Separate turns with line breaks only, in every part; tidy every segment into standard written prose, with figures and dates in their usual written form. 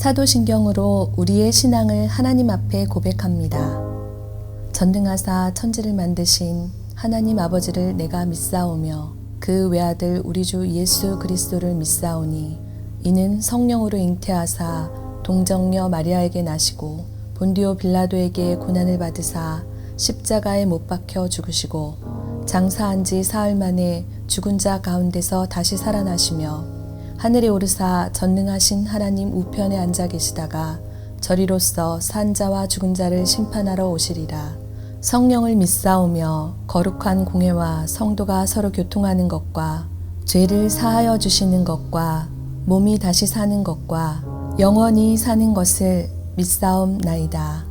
사도신경으로 우리의 신앙을 하나님 앞에 고백합니다. 전능하사 천지를 만드신 하나님 아버지를 내가 믿사오며 그 외아들 우리 주 예수 그리스도를 믿사오니 이는 성령으로 잉태하사 동정녀 마리아에게 나시고 본디오 빌라도에게 고난을 받으사 십자가에 못 박혀 죽으시고 장사한 지 사흘 만에 죽은 자 가운데서 다시 살아나시며 하늘에 오르사 전능하신 하나님 우편에 앉아 계시다가 저리로서 산 자와 죽은 자를 심판하러 오시리라. 성령을 믿사오며 거룩한 공회와 성도가 서로 교통하는 것과 죄를 사하여 주시는 것과 몸이 다시 사는 것과 영원히 사는 것을 믿사옵나이다.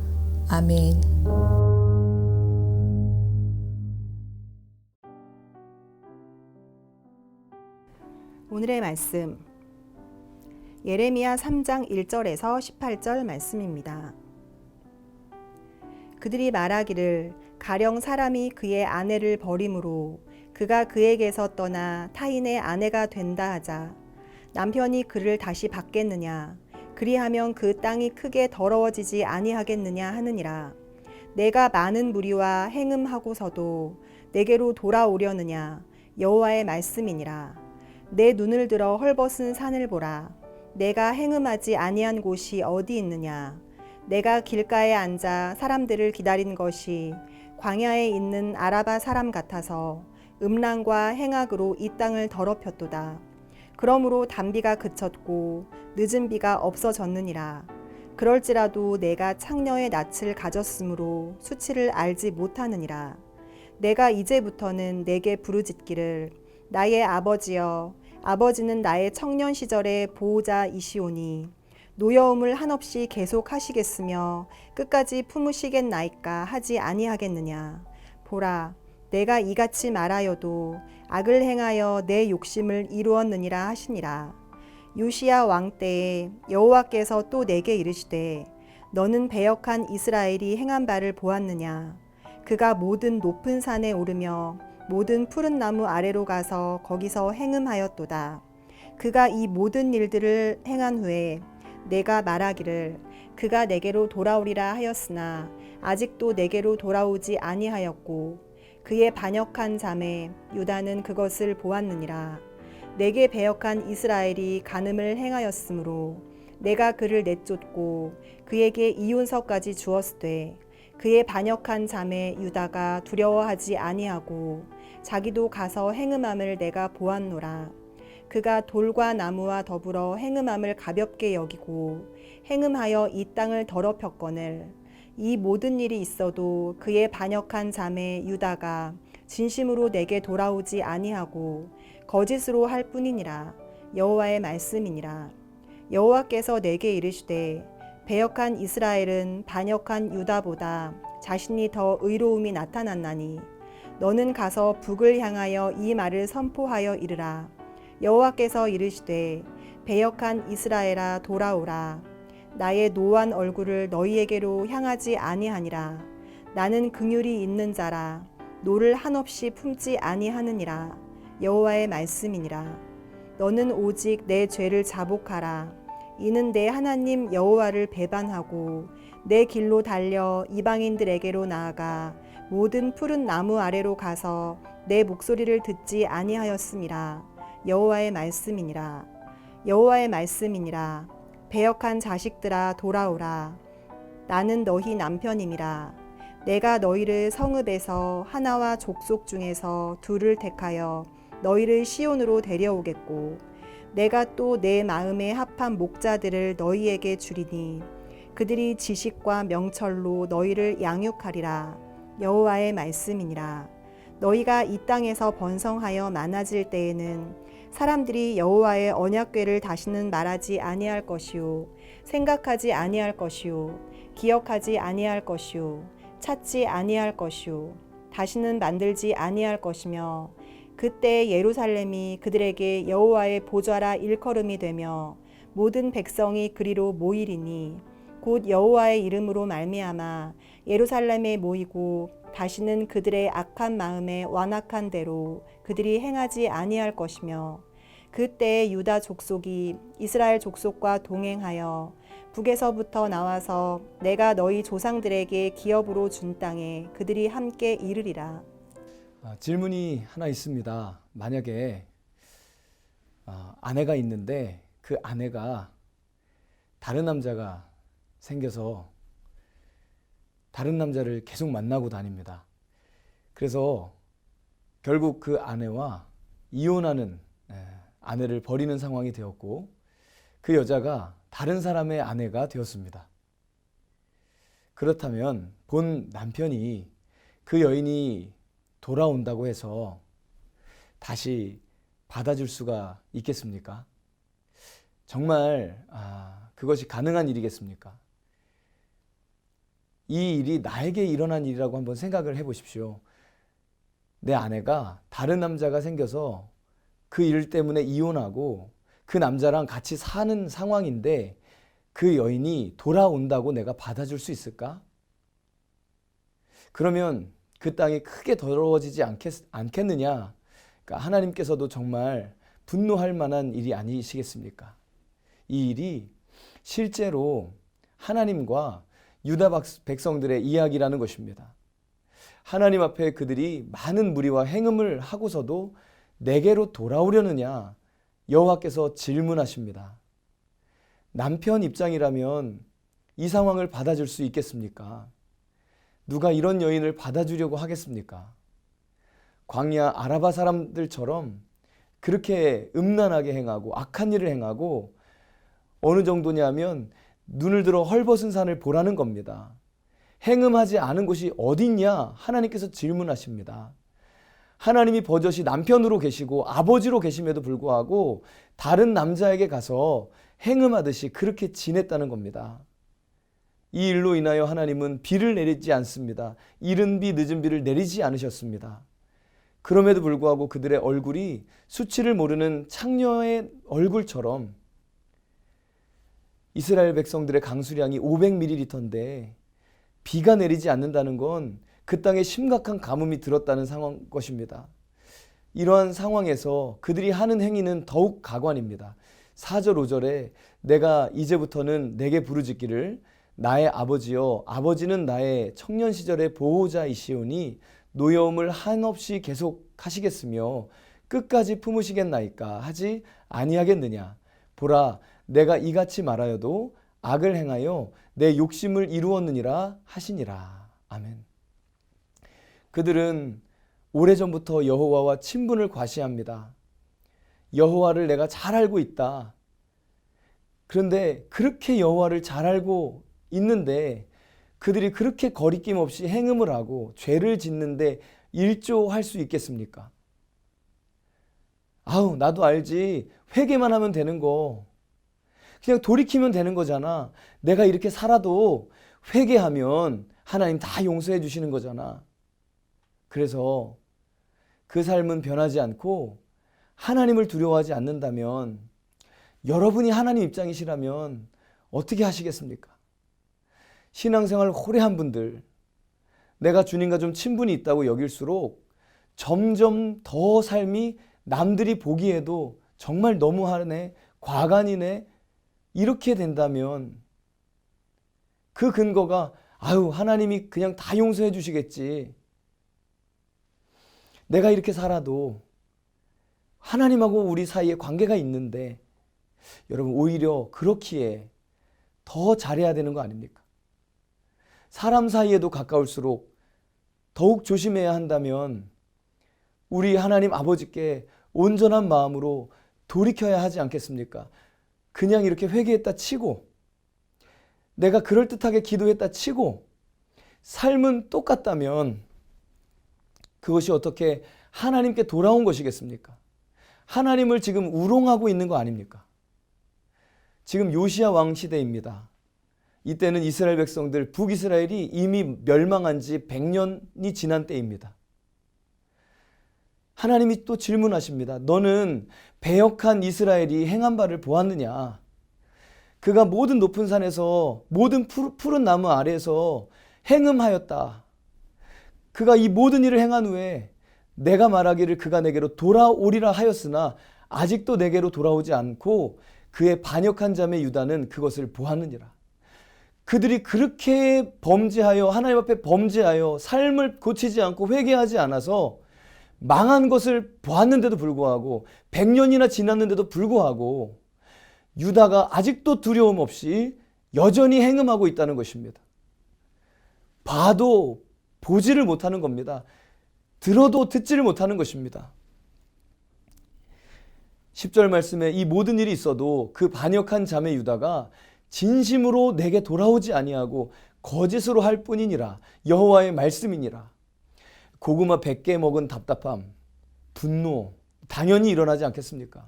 아멘.
오늘의 말씀 예레미야 3장 1절에서 18절 말씀입니다. 그들이 말하기를 가령 사람이 그의 아내를 버림으로 그가 그에게서 떠나 타인의 아내가 된다 하자 남편이 그를 다시 받겠느냐 그리하면 그 땅이 크게 더러워지지 아니하겠느냐 하느니라. 내가 많은 무리와 행음하고서도 내게로 돌아오려느냐 여호와의 말씀이니라. 내 눈을 들어 헐벗은 산을 보라. 내가 행음하지 아니한 곳이 어디 있느냐. 내가 길가에 앉아 사람들을 기다린 것이 광야에 있는 아라바 사람 같아서 음란과 행악으로 이 땅을 더럽혔도다. 그러므로 단비가 그쳤고 늦은 비가 없어졌느니라. 그럴지라도 내가 창녀의 낯을 가졌으므로 수치를 알지 못하느니라. 내가 이제부터는 내게 부르짖기를 나의 아버지여 아버지는 나의 청년 시절의 보호자이시오니 노여움을 한없이 계속하시겠으며 끝까지 품으시겠나이까 하지 아니하겠느냐. 보라 내가 이같이 말하여도 악을 행하여 내 욕심을 이루었느니라 하시니라. 요시야 왕 때에 여호와께서 또 내게 이르시되 너는 배역한 이스라엘이 행한 바를 보았느냐. 그가 모든 높은 산에 오르며 모든 푸른 나무 아래로 가서 거기서 행음하였도다. 그가 이 모든 일들을 행한 후에 내가 말하기를 그가 내게로 돌아오리라 하였으나 아직도 내게로 돌아오지 아니하였고 그의 반역한 자매 유다는 그것을 보았느니라. 내게 배역한 이스라엘이 간음을 행하였으므로 내가 그를 내쫓고 그에게 이윤서까지 주었으되 그의 반역한 자매 유다가 두려워하지 아니하고 자기도 가서 행음함을 내가 보았노라. 그가 돌과 나무와 더불어 행음함을 가볍게 여기고 행음하여 이 땅을 더럽혔거늘 이 모든 일이 있어도 그의 반역한 자매 유다가 진심으로 내게 돌아오지 아니하고 거짓으로 할 뿐이니라. 여호와의 말씀이니라. 여호와께서 내게 이르시되 배역한 이스라엘은 반역한 유다보다 자신이 더 의로움이 나타났나니 너는 가서 북을 향하여 이 말을 선포하여 이르라. 여호와께서 이르시되 배역한 이스라엘아 돌아오라. 나의 노한 얼굴을 너희에게로 향하지 아니하니라. 나는 긍휼이 있는 자라. 노를 한없이 품지 아니하느니라. 여호와의 말씀이니라. 너는 오직 내 죄를 자복하라. 이는 내 하나님 여호와를 배반하고 내 길로 달려 이방인들에게로 나아가 모든 푸른 나무 아래로 가서 내 목소리를 듣지 아니하였음이라. 여호와의 말씀이니라. 여호와의 말씀이니라. 배역한 자식들아 돌아오라. 나는 너희 남편임이라. 내가 너희를 성읍에서 하나와 족속 중에서 둘을 택하여 너희를 시온으로 데려오겠고 내가 또 내 마음에 합한 목자들을 너희에게 주리니 그들이 지식과 명철로 너희를 양육하리라. 여호와의 말씀이니라. 너희가 이 땅에서 번성하여 많아질 때에는 사람들이 여호와의 언약궤를 다시는 말하지 아니할 것이요 생각하지 아니할 것이요 기억하지 아니할 것이요 찾지 아니할 것이요 다시는 만들지 아니할 것이며 그때 예루살렘이 그들에게 여호와의 보좌라 일컬음이 되며 모든 백성이 그리로 모이리니 곧 여호와의 이름으로 말미암아 예루살렘에 모이고 다시는 그들의 악한 마음에 완악한 대로 그들이 행하지 아니할 것이며 그때 유다 족속이 이스라엘 족속과 동행하여 북에서부터 나와서 내가 너희 조상들에게 기업으로 준 땅에 그들이 함께 이르리라.
질문이 하나 있습니다. 만약에 아내가 있는데 그 아내가 다른 남자가 생겨서 다른 남자를 계속 만나고 다닙니다. 그래서 결국 그 아내와 이혼하는 아내를 버리는 상황이 되었고 그 여자가 다른 사람의 아내가 되었습니다. 그렇다면 본 남편이 그 여인이 돌아온다고 해서 다시 받아줄 수가 있겠습니까? 정말 그것이 가능한 일이겠습니까? 이 일이 나에게 일어난 일이라고 한번 생각을 해보십시오. 내 아내가 다른 남자가 생겨서 그 일 때문에 이혼하고 그 남자랑 같이 사는 상황인데 그 여인이 돌아온다고 내가 받아줄 수 있을까? 그러면 그 땅이 크게 더러워지지 않겠느냐? 그러니까 하나님께서도 정말 분노할 만한 일이 아니시겠습니까? 이 일이 실제로 하나님과 유다 백성들의 이야기라는 것입니다. 하나님 앞에 그들이 많은 무리와 행음을 하고서도 내게로 돌아오려느냐? 여호와께서 질문하십니다. 남편 입장이라면 이 상황을 받아줄 수 있겠습니까? 누가 이런 여인을 받아주려고 하겠습니까? 광야 아라바 사람들처럼 그렇게 음란하게 행하고 악한 일을 행하고 어느 정도냐면 눈을 들어 헐벗은 산을 보라는 겁니다. 행음하지 않은 곳이 어딨냐? 하나님께서 질문하십니다. 하나님이 버젓이 남편으로 계시고 아버지로 계심에도 불구하고 다른 남자에게 가서 행음하듯이 그렇게 지냈다는 겁니다. 이 일로 인하여 하나님은 비를 내리지 않습니다. 이른 비 늦은 비를 내리지 않으셨습니다. 그럼에도 불구하고 그들의 얼굴이 수치를 모르는 창녀의 얼굴처럼 이스라엘 백성들의 강수량이 500ml인데 비가 내리지 않는다는 건 그 땅에 심각한 가뭄이 들었다는 상황 것입니다. 이러한 상황에서 그들이 하는 행위는 더욱 가관입니다. 4절 5절에 내가 이제부터는 내게 부르짖기를 나의 아버지여 아버지는 나의 청년 시절의 보호자이시오니 노여움을 한없이 계속하시겠으며 끝까지 품으시겠나이까 하지 아니하겠느냐. 보라 내가 이같이 말하여도 악을 행하여 내 욕심을 이루었느니라 하시니라. 아멘. 그들은 오래전부터 여호와와 친분을 과시합니다. 여호와를 내가 잘 알고 있다. 그런데 그렇게 여호와를 잘 알고 있는데 그들이 그렇게 거리낌 없이 행음을 하고 죄를 짓는데 일조할 수 있겠습니까? 아우 나도 알지. 회개만 하면 되는 거. 그냥 돌이키면 되는 거잖아. 내가 이렇게 살아도 회개하면 하나님 다 용서해 주시는 거잖아. 그래서 그 삶은 변하지 않고 하나님을 두려워하지 않는다면 여러분이 하나님 입장이시라면 어떻게 하시겠습니까? 신앙생활 오래 한 분들, 내가 주님과 좀 친분이 있다고 여길수록 점점 더 삶이 남들이 보기에도 정말 너무하네, 과간이네, 이렇게 된다면 그 근거가 하나님이 그냥 다 용서해 주시겠지. 내가 이렇게 살아도 하나님하고 우리 사이에 관계가 있는데 여러분 오히려 그렇기에 더 잘해야 되는 거 아닙니까? 사람 사이에도 가까울수록 더욱 조심해야 한다면 우리 하나님 아버지께 온전한 마음으로 돌이켜야 하지 않겠습니까? 그냥 이렇게 회개했다 치고 내가 그럴듯하게 기도했다 치고 삶은 똑같다면 그것이 어떻게 하나님께 돌아온 것이겠습니까? 하나님을 지금 우롱하고 있는 거 아닙니까? 지금 요시야 왕 시대입니다. 이때는 이스라엘 백성들, 북이스라엘이 이미 멸망한 지 100년이 지난 때입니다. 하나님이 또 질문하십니다. 너는 배역한 이스라엘이 행한 바를 보았느냐? 그가 모든 높은 산에서 모든 푸른 나무 아래에서 행음하였다. 그가 이 모든 일을 행한 후에 내가 말하기를 그가 내게로 돌아오리라 하였으나 아직도 내게로 돌아오지 않고 그의 반역한 자매 유다는 그것을 보았느니라. 그들이 그렇게 범죄하여 하나님 앞에 범죄하여 삶을 고치지 않고 회개하지 않아서 망한 것을 보았는데도 불구하고 100년이나 지났는데도 불구하고 유다가 아직도 두려움 없이 여전히 행음하고 있다는 것입니다. 봐도 보지를 못하는 겁니다. 들어도 듣지를 못하는 것입니다. 10절 말씀에 이 모든 일이 있어도 그 반역한 자매 유다가 진심으로 내게 돌아오지 아니하고 거짓으로 할 뿐이니라. 여호와의 말씀이니라. 고구마 100개 먹은 답답함, 분노 당연히 일어나지 않겠습니까?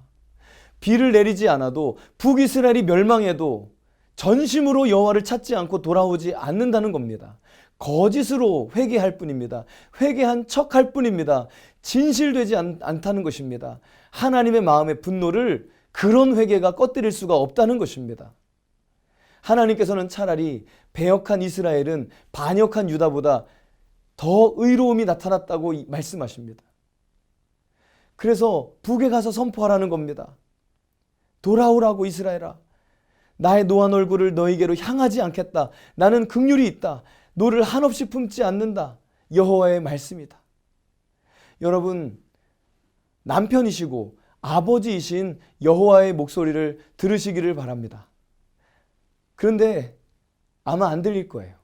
비를 내리지 않아도 북이스라엘이 멸망해도 전심으로 여호와를 찾지 않고 돌아오지 않는다는 겁니다. 거짓으로 회개할 뿐입니다. 회개한 척할 뿐입니다. 진실되지 않다는 것입니다. 하나님의 마음의 분노를 그런 회개가 꺼뜨릴 수가 없다는 것입니다. 하나님께서는 차라리 배역한 이스라엘은 반역한 유다보다 더 의로움이 나타났다고 말씀하십니다. 그래서 북에 가서 선포하라는 겁니다. 돌아오라고 이스라엘아. 나의 노한 얼굴을 너희에게로 향하지 않겠다. 나는 긍휼이 있다. 너를 한없이 품지 않는다. 여호와의 말씀이다. 여러분, 남편이시고 아버지이신 여호와의 목소리를 들으시기를 바랍니다. 그런데 아마 안 들릴 거예요.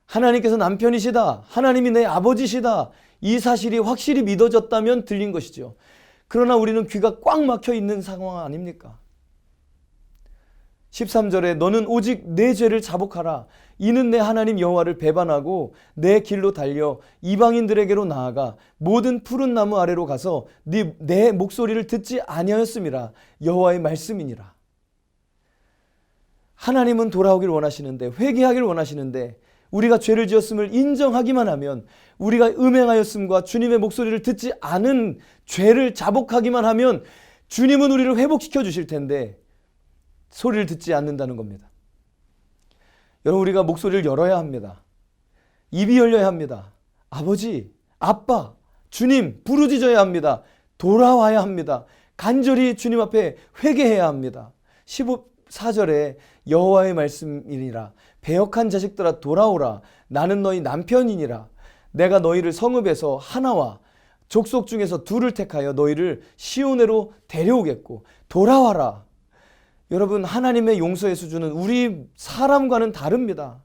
하나님께서 남편이시다. 하나님이 내 아버지시다. 이 사실이 확실히 믿어졌다면 들린 것이죠. 그러나 우리는 귀가 꽉 막혀 있는 상황 아닙니까? 13절에 너는 오직 내 죄를 자복하라. 이는 내 하나님 여호와를 배반하고 내 길로 달려 이방인들에게로 나아가 모든 푸른 나무 아래로 가서 내 목소리를 듣지 아니하였음이라. 여호와의 말씀이니라. 하나님은 돌아오길 원하시는데, 회개하길 원하시는데, 우리가 죄를 지었음을 인정하기만 하면, 우리가 음행하였음과 주님의 목소리를 듣지 않은 죄를 자복하기만 하면 주님은 우리를 회복시켜 주실 텐데 소리를 듣지 않는다는 겁니다. 여러분, 우리가 목소리를 열어야 합니다. 입이 열려야 합니다. 아버지, 아빠, 주님 부르짖어야 합니다. 돌아와야 합니다. 간절히 주님 앞에 회개해야 합니다. 14절에 여호와의 말씀이니라. 배역한 자식들아 돌아오라. 나는 너희 남편이니라. 내가 너희를 성읍에서 하나와 족속 중에서 둘을 택하여 너희를 시온으로 데려오겠고 돌아와라. 여러분, 하나님의 용서의 수준은 우리 사람과는 다릅니다.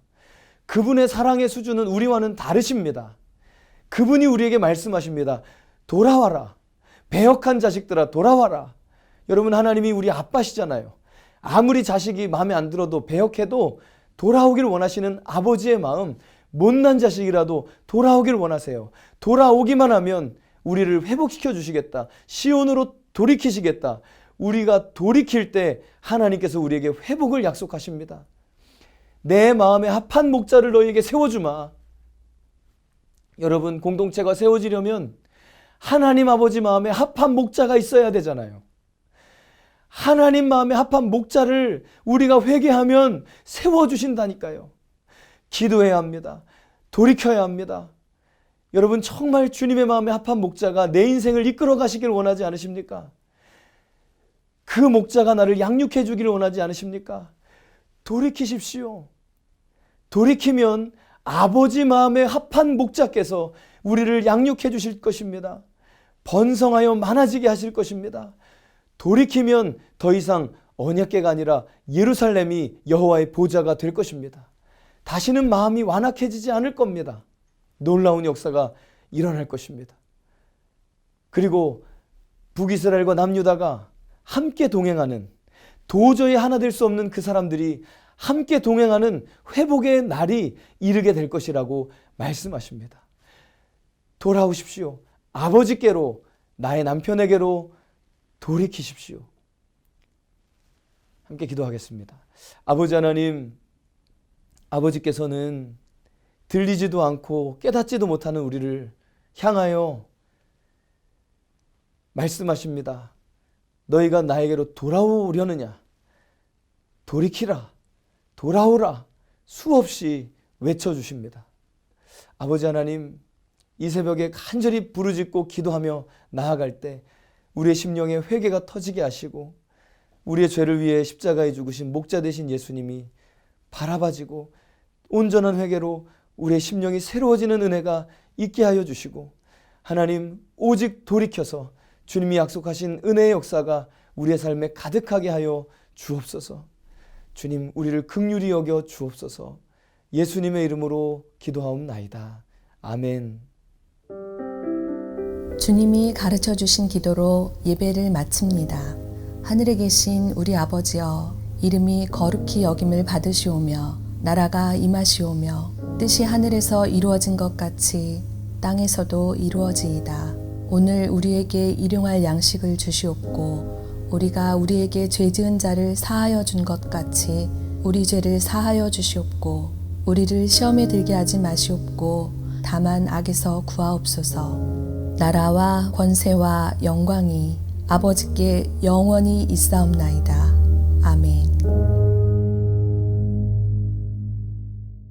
그분의 사랑의 수준은 우리와는 다르십니다. 그분이 우리에게 말씀하십니다. 돌아와라. 배역한 자식들아 돌아와라. 여러분, 하나님이 우리 아빠시잖아요. 아무리 자식이 마음에 안 들어도 배역해도 돌아오길 원하시는 아버지의 마음, 못난 자식이라도 돌아오길 원하세요. 돌아오기만 하면 우리를 회복시켜 주시겠다. 시온으로 돌이키시겠다. 우리가 돌이킬 때 하나님께서 우리에게 회복을 약속하십니다. 내 마음에 합한 목자를 너희에게 세워주마. 여러분, 공동체가 세워지려면 하나님 아버지 마음에 합한 목자가 있어야 되잖아요. 하나님 마음에 합한 목자를 우리가 회개하면 세워주신다니까요. 기도해야 합니다. 돌이켜야 합니다. 여러분, 정말 주님의 마음에 합한 목자가 내 인생을 이끌어 가시길 원하지 않으십니까? 그 목자가 나를 양육해 주기를 원하지 않으십니까? 돌이키십시오. 돌이키면 아버지 마음에 합한 목자께서 우리를 양육해 주실 것입니다. 번성하여 많아지게 하실 것입니다. 돌이키면 더 이상 언약궤가 아니라 예루살렘이 여호와의 보좌가 될 것입니다. 다시는 마음이 완악해지지 않을 겁니다. 놀라운 역사가 일어날 것입니다. 그리고 북이스라엘과 남유다가 함께 동행하는, 도저히 하나 될 수 없는 그 사람들이 함께 동행하는 회복의 날이 이르게 될 것이라고 말씀하십니다. 돌아오십시오. 아버지께로, 나의 남편에게로 돌이키십시오. 함께 기도하겠습니다. 아버지 하나님, 아버지께서는 들리지도 않고 깨닫지도 못하는 우리를 향하여 말씀하십니다. 너희가 나에게로 돌아오려느냐? 돌이키라, 돌아오라 수없이 외쳐주십니다. 아버지 하나님, 이 새벽에 간절히 부르짖고 기도하며 나아갈 때 우리의 심령에 회개가 터지게 하시고 우리의 죄를 위해 십자가에 죽으신 목자 되신 예수님이 바라봐지고 온전한 회개로 우리의 심령이 새로워지는 은혜가 있게 하여 주시고, 하나님 오직 돌이켜서 주님이 약속하신 은혜의 역사가 우리의 삶에 가득하게 하여 주옵소서. 주님, 우리를 긍휼히 여겨 주옵소서. 예수님의 이름으로 기도하옵나이다. 아멘.
주님이 가르쳐 주신 기도로 예배를 마칩니다. 하늘에 계신 우리 아버지여, 이름이 거룩히 여김을 받으시오며 나라가 임하시오며 뜻이 하늘에서 이루어진 것 같이 땅에서도 이루어지이다. 오늘 우리에게 일용할 양식을 주시옵고, 우리가 우리에게 죄 지은 자를 사하여 준 것 같이 우리 죄를 사하여 주시옵고, 우리를 시험에 들게 하지 마시옵고 다만 악에서 구하옵소서. 나라와 권세와 영광이 아버지께 영원히 있사옵나이다. 아멘.